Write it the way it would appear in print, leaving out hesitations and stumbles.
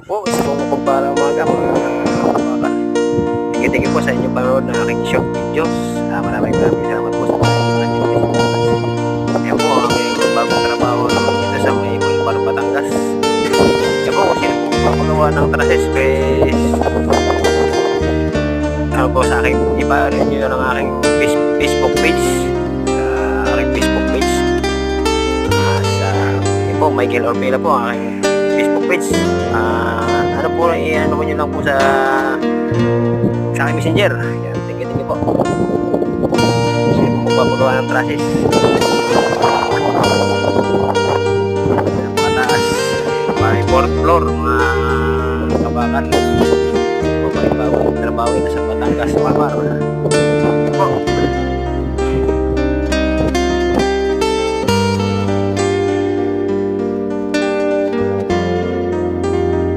po, isa pong mapagpalang umaga mga kababayan. Tingin po sa inyong panood ng aking short videos. Maraming salamat po sa panonood. Ayan po ang aking bagong trabaho dito sa may Bulbar, Batangas. Ayan po, kung sino po papagawa ng traces, ano po sa aking ipa-rin nyo ng aking Facebook page. Aking Facebook page. Ayan po, Michael Orpila po ang aking Facebook page. Ano po, i-ano mo nyo lang po sa aking messenger. Yan, thank you po. Sino po magpapagawa ng traces. Mataas, may 4th floor, mga kabakan. May bagong trabaho na sa Batangas, Bulbar.